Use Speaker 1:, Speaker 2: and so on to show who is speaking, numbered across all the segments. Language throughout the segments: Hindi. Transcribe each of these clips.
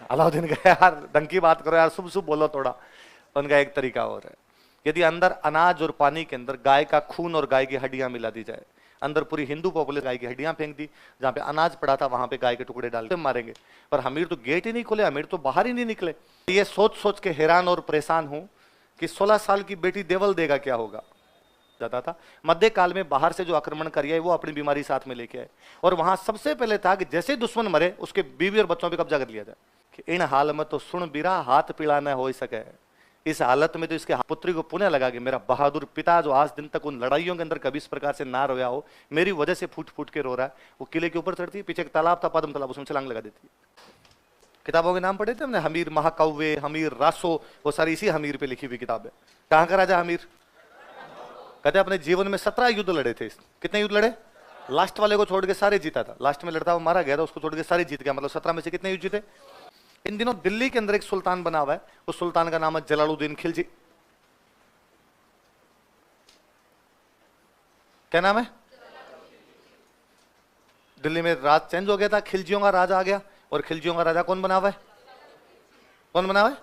Speaker 1: अलाउद्दीन कहा यार ढंग की बात करो यार, शुभ शुभ बोलो थोड़ा। उनका एक तरीका और है, यदि अंदर अनाज और पानी के अंदर गाय का खून और गाय की हड्डियां मिला दी जाए, अंदर पूरी हिंदू पॉपुलेशन गाय की हड्डियां फेंक दी, जहां पे अनाज पड़ा था वहां पे गाय के टुकड़े डाल के मारेंगे। पर हमीर तो गेट ही नहीं खोले, हमीर तो बाहर ही नहीं निकले। ये सोच सोच के हैरान और परेशान हूं कि 16 साल की बेटी देवल देगा क्या होगा जाता था। मध्य काल में बाहर से जो आक्रमणकारी है वो अपनी बीमारी साथ में लेके आए, और वहां सबसे पहले था कि जैसे दुश्मन मरे उसके बीवी और बच्चों पे कब्जा कर लिया जाए। कि इन हाल में तो सुन बीरा हाथ पिला न हो सके। इस हालत में तो इसके पुत्री को पुण्य लगा कि मेरा बहादुर पिता जो आज दिन तक उन लड़ाइयों के अंदर कभी इस प्रकार से ना रोया हो, मेरी वजह से फूट फूट के रो रहा है। वो किले के ऊपर चढ़ती है, पीछे एक तालाब था पद्म तालाब, उसमें छलांग लगा देती है। किताबों के नाम पढ़े थे हमने, हमीर महाकाव्य, हमीर रासो, वो सारी इसी हमीर पे लिखी हुई किताब है। कहां का राजा हमीर? कहते अपने जीवन में 17 युद्ध लड़े थे। कितने युद्ध लड़े? लास्ट वाले को छोड़ के सारे जीता था। लास्ट में लड़ता वो मारा गया था, उसको छोड़ के सारे जीत गया। मतलब 17 में से कितने युद्ध जीते? इन दिनों दिल्ली के अंदर एक सुल्तान बना हुआ है, उस सुल्तान का नाम है जलालुद्दीन खिलजी। क्या नाम है? दिल्ली में राज चेंज हो गया था, खिलजियों का राज आ गया, और खिलजियों का राजा कौन बना हुआ है? कौन बना हुआ है?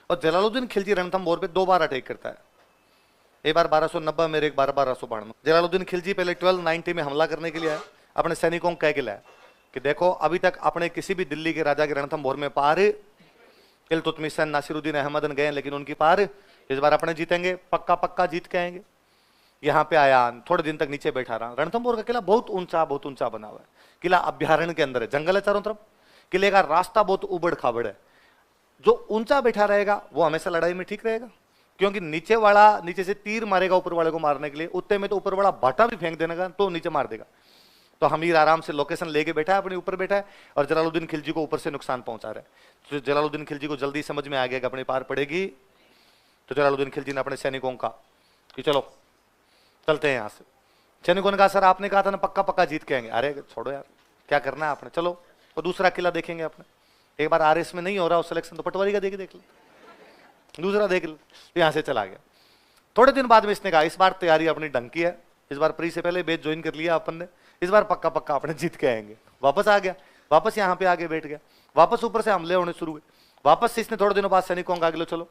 Speaker 1: और जलालुद्दीन खिलजी रणथंभौर पे 2 बार अटैक करता है, एक बार 1290 में, एक बार 1292 में। जलालुद्दीन खिलजी पहले 1290 में हमला करने के लिए आया, अपने सैनिकों को कह के लाया कि देखो अभी तक अपने किसी भी दिल्ली के राजा के रणथंभौर में पार इल्तुतमिश नासिरुद्दीन अहमदन गए, लेकिन उनकी पार इस बार अपने जीतेंगे, पक्का पक्का जीत के आएंगे। यहाँ पे आया, थोड़े दिन तक नीचे बैठा रहा। रणथंभौर का किला बहुत ऊंचा बना हुआ है, किला अभ्यारण्य के अंदर है, जंगल है चारों तरफ, किले का रास्ता बहुत उबड़ खाबड़ है। जो ऊंचा बैठा रहेगा वो हमेशा लड़ाई में ठीक रहेगा, क्योंकि नीचे वाला नीचे से तीर मारेगा ऊपर वाले को मारने के लिए, उतने में तो ऊपर वाला भाटा भी फेंक देने का तो नीचे मार देगा। तो हमीर आराम से लोकेशन लेके बैठा है, अपने ऊपर बैठा है, और जलालुद्दीन खिलजी को ऊपर से नुकसान पहुंचा रहा है। तो जलालुद्दीन खिलजी को जल्दी समझ में आ गया कि अपनी पार पड़ेगी, तो जलालुद्दीन खिलजी ने अपने सैनिकों का कि चलो चलते हैं यहाँ से। सैनिकों ने कहा सर आपने कहा था ना पक्का पक्का जीत के आएंगे। अरे छोड़ो यार, क्या करना है आपने, चलो तो दूसरा किला देखेंगे अपने। एक बार आरएस में नहीं हो रहा हो सिलेक्शन, तो पटवारी का देख ले, दूसरा देख ले। तो यहाँ से चला गया। थोड़े दिन बाद में इसने कहा इस बार तैयारी अपनी ढंग की है, इस बार प्री से पहले बैच ज्वाइन कर लिया अपन ने, इस बार पक्का पक्का अपने जीत के आएंगे। वापस आ गया, वापस यहाँ पे आके बैठ गया, वापस ऊपर से हमले होने शुरू हुए। वापस से इसने थोड़े दिनों बाद सैनिकों का आगे चलो।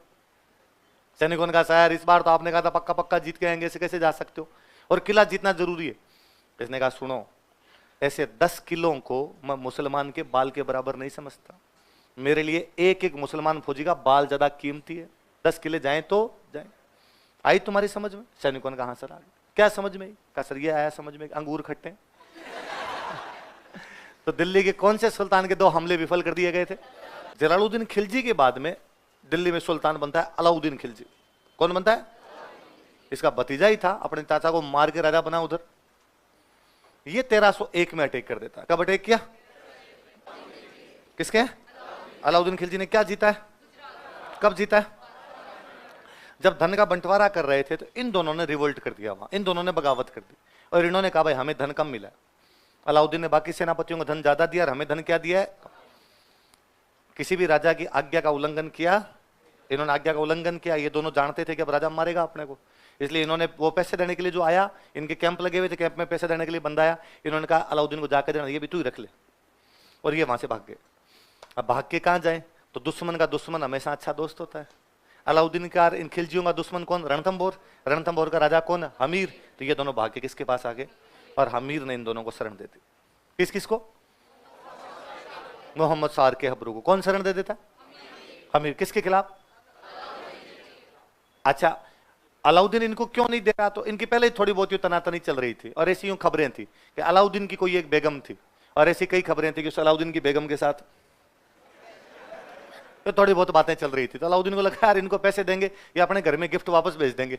Speaker 1: सैनिकों ने कहा सर इस बार तो आपने कहा था पक्का पक्का जीत के आएंगे, ऐसे कैसे जा सकते हो, और किला जीतना जरूरी है। इसने कहा सुनो, ऐसे 10 किलों को मैं मुसलमान के बाल के बराबर नहीं समझता, मेरे लिए एक एक मुसलमान फौजी का बाल ज्यादा कीमती है। 10 किले जाएं तो जाएं। आई तुम्हारी समझ में? सैनिकों ने कहा हाँ सर आ गई। क्या समझ में? कहा सर ये आया समझ में, अंगूर खट्टे हैं। तो दिल्ली के कौन से सुल्तान के 2 हमले विफल कर दिए गए थे? जलालुद्दीन खिलजी के बाद में दिल्ली में सुल्तान बनता है अलाउद्दीन खिलजी। कौन बनता है? इसका भतीजा ही था, अपने चाचा को मार के राजा बना उधर। ये 1301 में अटैक कर देता है। कब अटैक किया? किसके? अलाउद्दीन खिलजी ने। क्या जीता है? कब जीता है? जब धन का बंटवारा कर रहे थे तो इन दोनों ने रिवोल्ट कर दिया, वहां इन दोनों ने बगावत कर दी, और इन्होंने कहा भाई हमें धन कम मिला। अलाउद्दीन ने बाकी सेनापतियों को धन ज्यादा दिया और हमें धन क्या दिया है? किसी भी राजा की आज्ञा का उल्लंघन किया, इन्होंने आज्ञा का उल्लंघन किया। ये दोनों जानते थे कि अब राजा मारेगा अपने को, इसलिए इन्होंने वो पैसे देने के लिए जो आया, इनके कैंप लगे हुए थे, कैंप में पैसे देने के लिए बंदा आया, इन्होंने कहा अलाउद्दीन को जाकर देना, ये भी तू ही रख ले, और ये वहां से भाग गए। अब भाग के कहां जाए? तो दुश्मन का दुश्मन हमेशा अच्छा दोस्त होता है। अलाउद्दीन का इन खिलजियों का दुश्मन कौन? रणथंभौर। रणथंभौर का राजा कौन? हमीर। तो ये दोनों भाग के किसके पास आ गए, और हमीर ने इन दोनों को शरण दे दी। किस किस को? मोहम्मद सार के हबरू को। कौन शरण दे देता? हमीर। किसके खिलाफ? अच्छा, अलाउद्दीन इनको क्यों नहीं दे रहा? तो इनकी पहले थोड़ी बहुत तनातनी चल रही थी, और ऐसी यूं खबरें थी कि अलाउद्दीन की कोई एक बेगम थी, और ऐसी कई खबरें थी कि उस अलाउद्दीन की बेगम के साथ तो थोड़ी बहुत बातें चल रही थी। तो अलाउद्दीन को लगा यार इनको पैसे देंगे या अपने घर में गिफ्ट वापस भेज देंगे,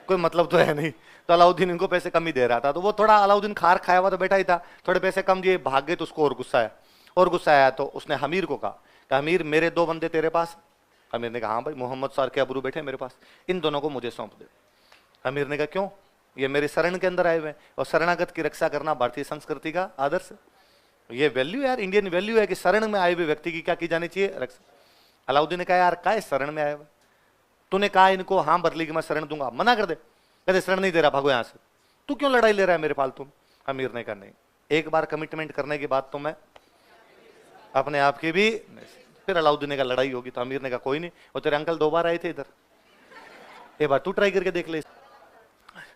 Speaker 1: कोई मतलब तो है नहीं। तो अलाउद्दीन इनको पैसे कम ही दे रहा था। तो वो थोड़ा अलाउद्दीन खार खाया हुआ तो बैठा ही था, थोड़े पैसे कम दिए, भाग गए। तो उसको और गुस्सा आया, और गुस्सा आया तो उसने हमीर को कहा हमीर मेरे 2 बंदे तेरे पास? हमीर ने कहा हाँ भाई, मोहम्मद सार के अबरू बैठे मेरे पास, इन दोनों को मुझे सौंप दे। हमीर ने कहा क्यों? ये मेरे शरण के अंदर आए हुए हैं, और शरणागत की रक्षा करना भारतीय संस्कृति का आदर्श है। ये वैल्यू यार, इंडियन वैल्यू है कि शरण में आए हुए व्यक्ति की क्या की जानी चाहिए? रक्षा। अलाउद्दीन ने कहा यार काय शरण में आया हुआ, तूने कहा इनको हाँ बदली कि मैं शरण दूंगा, मना कर दे। कहते शरण नहीं दे रहा, भागो यहां से, तू क्यों लड़ाई ले रहा है मेरे फालतू? हमीर ने कहा नहीं, एक बार कमिटमेंट करने के बाद तो मैं अपने आप की भी। फिर अलाउद्दीन ने कहा लड़ाई होगी, तो अमीर ने कहा कोई नहीं, और तेरे अंकल 2 बार आए थे इधर, एक बार तू ट्राई करके देख ले।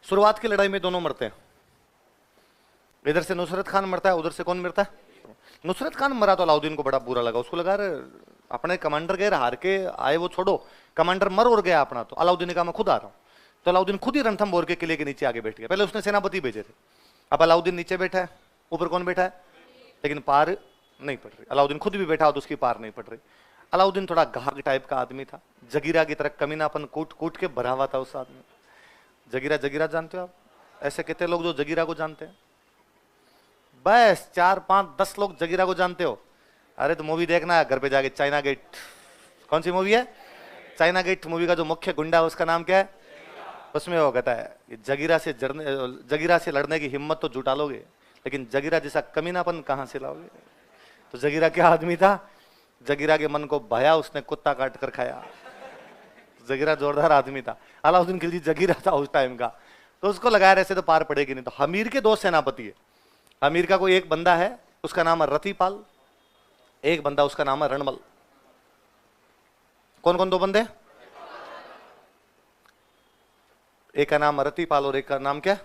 Speaker 1: शुरुआत की लड़ाई में दोनों मरते हैं, इधर से नुसरत खान मरता है, उधर से कौन मरता है? नुसरत खान मरा तो अलाउद्दीन को बड़ा बुरा लगा, उसको लगा अपने कमांडर गए हार के आए, वो छोड़ो, कमांडर मर और गया अपना, तो अलाउद्दीन ने कहा मैं खुद आ रहा हूं। तो अलाउद्दीन खुद ही रणथंभौर के किले के नीचे आगे बैठ गया। पहले उसने सेनापति भेजे थे, अब अलाउद्दीन नीचे बैठा है, ऊपर कौन बैठा है? लेकिन पार नहीं पड़ रही, अलाउद्दीन खुद भी बैठा तो उसकी पार नहीं पड़ रही। अलाउद्दीन थोड़ा घाघ टाइप का आदमी था, जगीरा की तरह कमीनापन कूट कूट के भरा हुआ था उस आदमी। जगीरा, जगीरा जानते हो आप? ऐसे कितने लोग जो जगीरा को जानते हैं? बस 4, 5, 10 लोग जगीरा को जानते हो। अरे तो मूवी देखना घर पे जाके, चाइना गेट। कौन सी मूवी है? चाइना गेट मूवी का जो मुख्य गुंडा है उसका नाम क्या है? उसमें वो कहता है जगीरा से लड़ने की हिम्मत तो जुटा लोगे, लेकिन जगीरा जैसा कमीनापन कहां से लाओगे? तो जगीरा क्या आदमी था? जगीरा के मन को भया, उसने कुत्ता काट कर खाया। जगीरा जोरदार आदमी था, अलाउद्दीन खिलजी जगीरा था उस टाइम का, तो उसको लगाया ऐसे तो पार पड़ेगी नहीं। तो हमीर के 2 सेनापति है, हमीर का कोई एक बंदा है उसका नाम है रतिपाल, एक बंदा उसका नाम है रणमल। कौन कौन 2 बंदे? एक का नाम रतिपाल और एक का नाम क्या?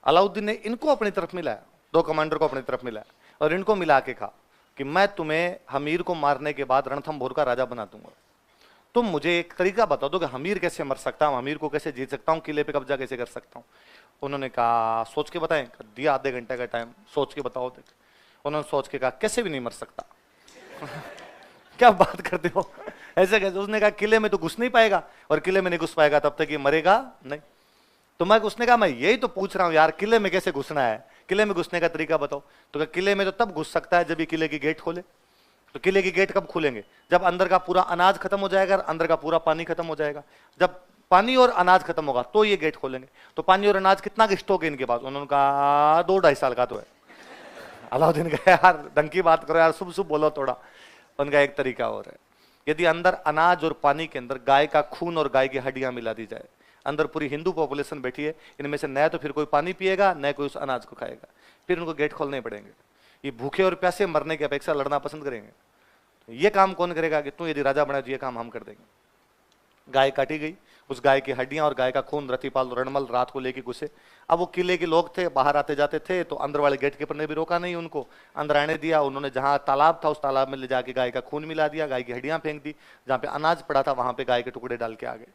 Speaker 1: अलाउद्दीन ने इनको अपनी तरफ मिलाया, 2 कमांडर को अपनी तरफ मिलाया, और इनको मिला के कहा कि मैं तुम्हें हमीर को मारने के बाद रणथंभौर का राजा बना दूंगा, तुम मुझे एक तरीका बता दो कि हमीर कैसे मर सकता हूं, हमीर को कैसे जीत सकता हूं, किले पे कब्जा कैसे कर सकता हूं। उन्होंने कहा सोच के बताएं? दिया आधे घंटे का टाइम, सोच के बताओ। देख, उन्होंने सोच के कहा कैसे भी नहीं मर सकता। क्या बात करते हो, ऐसे कैसे? उसने कहा किले में तो घुस नहीं पाएगा, और किले में नहीं घुस पाएगा तब तक ये मरेगा नहीं। तो उसने कहा मैं यही तो पूछ रहा हूं यार, किले में कैसे घुसना है, किले में घुसने का तरीका बताओ। तो किले में तो तब घुस सकता है जब ये किले की गेट खोले। तो किले की गेट कब खुलेंगे? जब अंदर का पूरा अनाज खत्म हो जाएगा, अंदर का पूरा पानी खत्म हो जाएगा। जब पानी और अनाज खत्म होगा तो ये गेट खोलेंगे। तो पानी और अनाज कितना का स्टॉक है इनके पास? उन्होंने कहा 2-2.5 साल का तो है। अलाउद्दीन कहा यार ढंग की बात करो यार, शुभ शुभ बोलो थोड़ा। उनका एक तरीका और है, यदि अंदर अनाज और पानी के अंदर गाय का खून और गाय की हड्डियां मिला दी जाए, अंदर पूरी हिंदू पॉपुलेशन बैठी है, इनमें से न तो फिर कोई पानी पिएगा न कोई उस अनाज को खाएगा, फिर उनको गेट खोलने पड़ेंगे। ये भूखे और प्यासे मरने की अपेक्षा लड़ना पसंद करेंगे। ये काम कौन करेगा कि तू यदि राजा बना तो ये काम हम कर देंगे। गाय काटी गई, उस गाय की हड्डियां और गाय का खून रतिपाल रणमल रात को लेके घुसे। अब वो किले के लोग थे, बाहर आते जाते थे, तो अंदर वाले गेट कीपर ने भी रोका नहीं उनको, अंदर आने दिया। उन्होंने जहां तालाब था उस तालाब में ले जाके गाय का खून मिला दिया, गाय की हड्डियां फेंक दी, जहां पे अनाज पड़ा था वहां पे गाय के टुकड़े डाल के आ गए।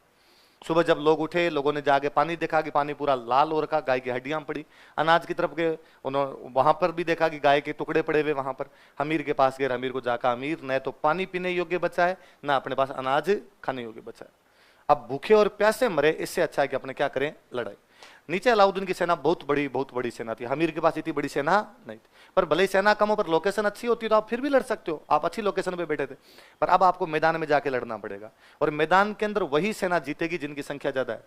Speaker 1: सुबह जब लोग उठे, लोगों ने जाके पानी देखा कि पानी पूरा लाल हो रखा, गाय की हड्डियां पड़ी। अनाज की तरफ गए, उन्होंने वहां पर भी देखा कि गाय के टुकड़े पड़े हुए। वहां पर हमीर के पास गए, हमीर को जाकर अमीर न तो पानी पीने योग्य बचा है, न अपने पास अनाज खाने योग्य बचा है। अब भूखे और प्यासे मरे, इससे अच्छा है कि अपने क्या करें, लड़ाई। नीचे अलाउद्दीन की सेना बहुत बड़ी सेना थी, हमीर के पास इतनी बड़ी सेना नहीं थी। पर भले ही सेना कम हो, पर लोकेशन अच्छी होती तो आप फिर भी लड़ सकते हो। आप अच्छी लोकेशन पे बैठे थे, पर अब आपको मैदान में जाके लड़ना पड़ेगा, और मैदान के अंदर वही सेना जीतेगी जिनकी संख्या ज्यादा है।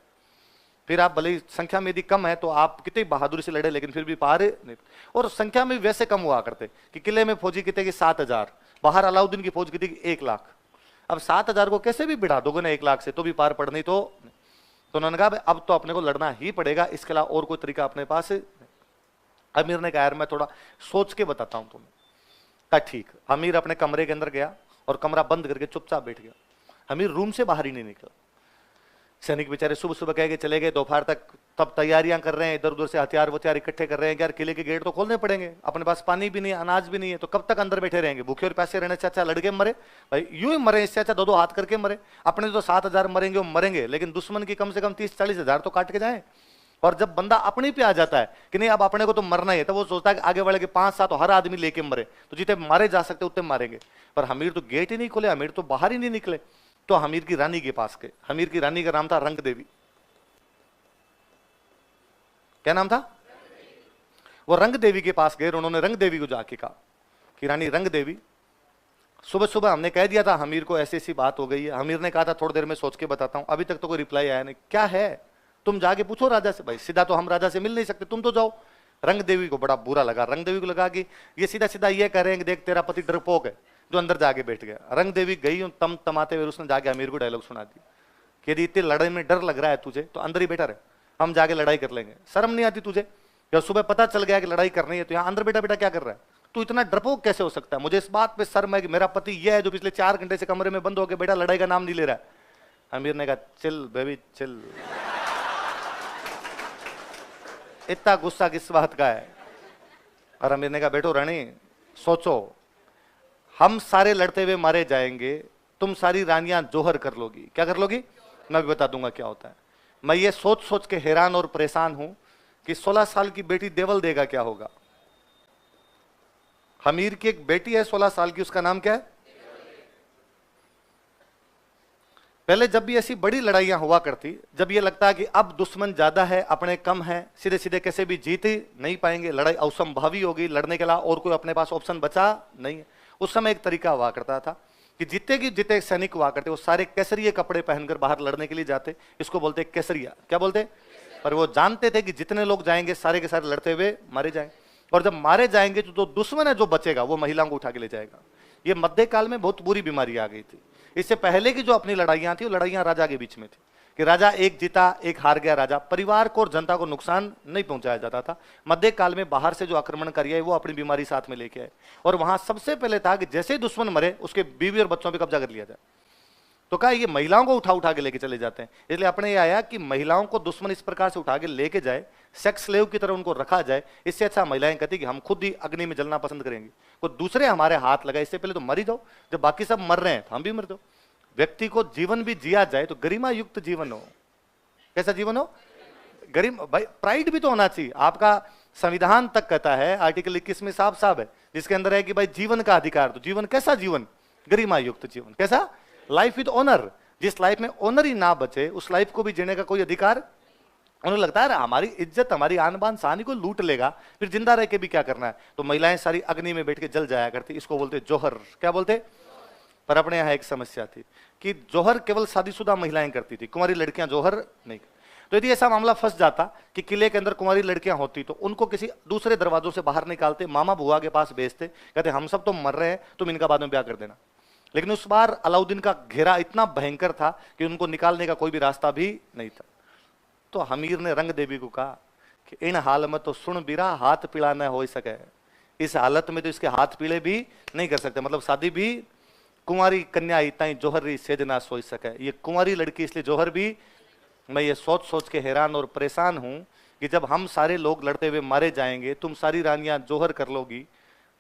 Speaker 1: फिर आप भले ही संख्या में यदि कम है तो आप कितनी बहादुरी से लड़े, लेकिन फिर भी पार नहीं। और संख्या में वैसे कम हुआ करते कि किले में फौजी कितने की 7,000, बाहर अलाउद्दीन की फौज कितनी की 1 लाख। अब 7,000 को कैसे भी बढ़ा दोगे ना 1 लाख से, तो भी पार पड़ नहीं। तो उन्होंने कहा अब तो अपने को लड़ना ही पड़ेगा, इसके अलावा और कोई तरीका अपने पास। अमीर ने कहा यार मैं थोड़ा सोच के बताता हूं तुम्हें। कहा ठीक। अमीर अपने कमरे के अंदर गया और कमरा बंद करके चुपचाप बैठ गया। अमीर रूम से बाहर ही नहीं निकला। सैनिक बेचारे सुबह सुबह कह के चले गए, दोपहर तक तब तैयारियां कर रहे हैं, इधर उधर से हथियार वथियार इकट्ठे कर रहे हैं। यार किले के गेट तो खोलने पड़ेंगे, अपने पास पानी भी नहीं, अनाज भी नहीं है, तो कब तक अंदर बैठे रहेंगे? भूखे और प्यासे रहने से अच्छा लड़के मरे भाई, यूं ही मरे, इससे अच्छा 2-2 हाथ करके मरे। अपने तो 7,000 मरेंगे वो मरेंगे, लेकिन दुश्मन की कम से कम 30-40 हजार तो काट के जाए। और जब बंदा अपने पे आ जाता है कि नहीं अब अपने को तो मरना ही है, तो वो सोचता है कि आगे बढ़े के 5-7 तो हर आदमी लेके मरे, तो जितने मारे जा सकते उतने मारेंगे। पर हमीर तो गेट ही नहीं खोले, हमीर तो बाहर ही नहीं निकले। तो हमीर की रानी के पास गए। हमीर की रानी का नाम था रंग देवी। क्या नाम था? वो रंग देवी के पास गए। उन्होंने रंग देवी को जाके कहा कि रानी रंग देवी, सुबह सुबह हमने कह दिया था हमीर को ऐसी ऐसी बात हो गई है। हमीर ने कहा था थोड़ी देर में सोच के बताता हूं, अभी तक तो कोई रिप्लाई आया नहीं। क्या है? तुम जाके पूछो राजा से। भाई सीधा तो हम राजा से मिल नहीं सकते, तुम तो जाओ। रंग देवी को बड़ा बुरा लगा। रंग देवी को लगा कि ये सीधा सीधा ये करेंगे, देख तेरा पति डरपोक है, जो अंदर जाके बैठ गया। रंग देवी गई तम तमाते हुए, उसने जाके अमीर को डायलॉग सुना दिया कि यदि इतनी लड़ाई में डर लग रहा है तुझे तो अंदर ही बैठा रहे, हम जाके लड़ाई कर लेंगे। शर्म नहीं आती तुझे? जब सुबह पता चल गया कि लड़ाई करनी है तो यहाँ अंदर बैठा बैठा क्या कर रहा है? तू इतना डरपोक कैसे हो सकता है? मुझे इस बात पे शर्म है कि मेरा पति यह है जो पिछले 4 घंटे से कमरे में बंद होकर बेटा लड़ाई का नाम नहीं ले रहा है। अमीर ने कहा चिल बेबी चिल। इतना गुस्सा किस बात का है? और अमीर ने कहा बेटो रानी सोचो, हम सारे लड़ते हुए मारे जाएंगे, तुम सारी रानियां जोहर कर लोगी। क्या कर लोगी? मैं भी बता दूंगा क्या होता है। मैं ये सोच सोच के हैरान और परेशान हूं कि 16 साल की बेटी देवल देगा क्या होगा। अमीर की एक बेटी है 16 साल की, उसका नाम क्या है? पहले जब भी ऐसी बड़ी लड़ाइयां हुआ करती, जब ये लगता है कि अब दुश्मन ज्यादा है अपने कम है, सीधे सीधे कैसे भी जीत नहीं पाएंगे, लड़ाई असंभावी होगी, लड़ने के अलावा और कोई अपने पास ऑप्शन बचा नहीं है, उस समय एक तरीका हुआ करता था कि जितने की जितने सैनिक हुआ करते वो सारे केसरिये कपड़े पहनकर बाहर लड़ने के लिए जाते। इसको बोलते केसरिया। क्या बोलते? पर वो जानते थे कि जितने लोग जाएंगे सारे के सारे लड़ते हुए मारे जाएंगे, और जब मारे जाएंगे तो जो दुश्मन है जो बचेगा वो महिलाओं को उठा के ले जाएगा। ये मध्यकाल में बहुत बुरी बीमारी आ गई थी। इससे पहले की जो अपनी लड़ाइयां थी वो लड़ाइयां राजा के बीच में थी कि राजा एक जीता एक हार गया, राजा परिवार को और जनता को नुकसान नहीं पहुंचाया जाता था। मध्यकाल में बाहर से जो आक्रमणकारी है वो अपनी बीमारी साथ में लेके आए, और वहां सबसे पहले था कि जैसे दुश्मन मरे उसके बीवी और बच्चों पर कब्जा कर लिया जाए। तो कहा ये महिलाओं को उठा उठा के लेके चले जाते हैं, इसलिए अपने ये आया कि महिलाओं को दुश्मन इस प्रकार से उठा के लेके जाए, सेक्स स्लेव की तरह उनको रखा जाए। इससे अच्छा महिलाएं कहती कि हम खुद ही अग्नि में जलना पसंद करेंगे, कोई दूसरे हमारे हाथ लगाए, इससे पहले तो मर ही जाओ, जब बाकी सब मर रहे हैं तो हम भी मर जाओ। व्यक्ति को जीवन भी जिया जाए तो गरिमा युक्त जीवन हो। कैसा जीवन हो? गरिमा। भाई प्राइड भी तो होना चाहिए। आपका संविधान तक कहता है, आर्टिकल 21 में साफ साफ है, जिसके अंदर है कि भाई जीवन का अधिकार। तो जीवन कैसा जीवन? गरिमा युक्त जीवन। कैसा? Life with honour. जिस लाइफ में ऑनर ही ना बचे उस लाइफ को भी जीने का कोई अधिकार। उन्हें लगता है हमारी इज्जत हमारी आन बान शान को लूट लेगा, फिर जिंदा रह के भी क्या करना है। तो महिलाएं सारी अग्नि में बैठ के जल जाया करती। इसको बोलते जोहर। क्या बोलते? पर अपने यहाँ एक समस्या थी कि जोहर केवल शादीशुदा महिलाएं करती थी, कुंवारी लड़कियां जोहर नहीं। तो यदि ऐसा मामला फंस जाता कि किले के अंदर कुंवारी लड़कियां होती तो उनको किसी दूसरे दरवाजों से बाहर निकालते, मामा बुआ के पास भेजते, कहते हम सब तो मर रहे हैं, तुम इनका बाद में ब्याह कर देना। लेकिन उस बार अलाउद्दीन का घेरा इतना भयंकर था कि उनको निकालने का कोई भी रास्ता भी नहीं था। तो हमीर ने रंग देवी को कहा कि इन हाल में तो सुन बीरा हाथ पीला न हो सके। इस हालत में तो इसके हाथ पीले भी नहीं कर सकते, मतलब शादी भी कुंवारी कन्या इतना ही जोहर ही सेज ना सोच सके। ये कुंवारी लड़की इसलिए जोहर भी। मैं ये सोच सोच के हैरान और परेशान हूं कि जब हम सारे लोग लड़ते हुए मारे जाएंगे, तुम सारी रानियां जोहर कर लोगी,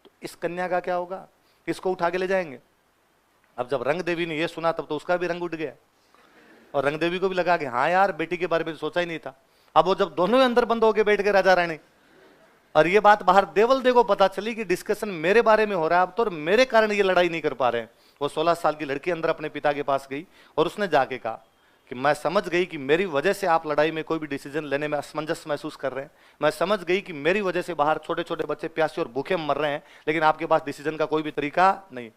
Speaker 1: तो इस कन्या का क्या होगा? किसको उठा के ले जाएंगे? अब जब रंग देवी ने यह सुना तब तो उसका भी रंग उठ गया, और रंग देवी को भी लगा कि हाँ यार बेटी के बारे में सोचा ही नहीं था। अब वो जब दोनों अंदर बंद होके बैठ गए राजा रानी, और ये बात बाहर देवल दे को पता चली कि डिस्कशन मेरे बारे में हो रहा है अब तो, और मेरे कारण ये लड़ाई नहीं कर पा रहे हैं। वो 16 साल की लड़की अंदर अपने पिता के पास गई और उसने जाके कहा कि मैं समझ गई कि मेरी वजह से आप लड़ाई में कोई भी डिसीजन लेने में असमंजस महसूस कर रहे हैं। मैं समझ गई कि मेरी वजह से बाहर छोटे छोटे बच्चे प्यासे और भूखे मर रहे हैं, लेकिन आपके पास डिसीजन का कोई भी तरीका नहीं।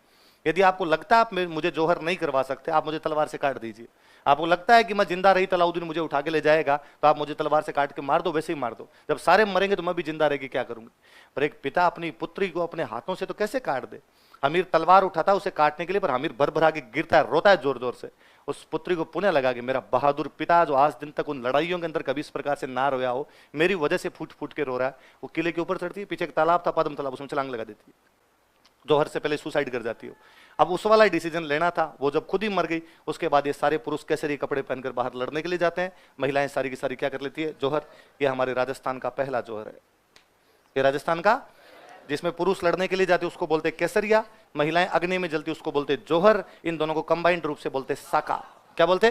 Speaker 1: यदि आपको लगता है आप मुझे जोहर नहीं करवा सकते, आप मुझे तलवार से काट दीजिए। आपको लगता है कि मैं जिंदा रही तो अलाउद्दीन मुझे उठा के ले जाएगा, तो आप मुझे तलवार से काट के मार दो, वैसे ही मार दो। जब सारे मरेंगे तो मैं भी जिंदा रहेगी, क्या करूंगी? पर एक पिता अपनी पुत्री को अपने हाथों से तो कैसे काट दे? हमीर तलवार उठाता है उसे काटने के लिए, पर हमीर भर भरा के गिरता है, रोता है जोर जोर से। उस पुत्री को पुण्य लगा कि मेरा बहादुर पिता जो आज दिन तक उन लड़ाइयों के अंदर कभी इस प्रकार से ना रोया हो, मेरी वजह से फूट फूट के रो रहा है। वो किले के ऊपर चढ़ती है, पीछे एक तालाब था पद्म तालाब, उसमें छलांग लगा देती है, जोहर से पहले सुसाइड कर जाती हो। अब उस वाला डिसीजन लेना था, वो जब खुद ही मर गई उसके बाद ये सारे पुरुष केसरी कपड़े पहनकर बाहर लड़ने के लिए जाते हैं, महिलाएं सारी की सारी क्या कर लेती है? जोहर। ये हमारे राजस्थान का पहला जोहर है, ये राजस्थान का, जिसमें पुरुष लड़ने के लिए जाते उसको बोलते केसरिया, महिलाएं अग्नि में जलती उसको बोलते जोहर। इन दोनों को कंबाइंड रूप से बोलते साका। क्या बोलते?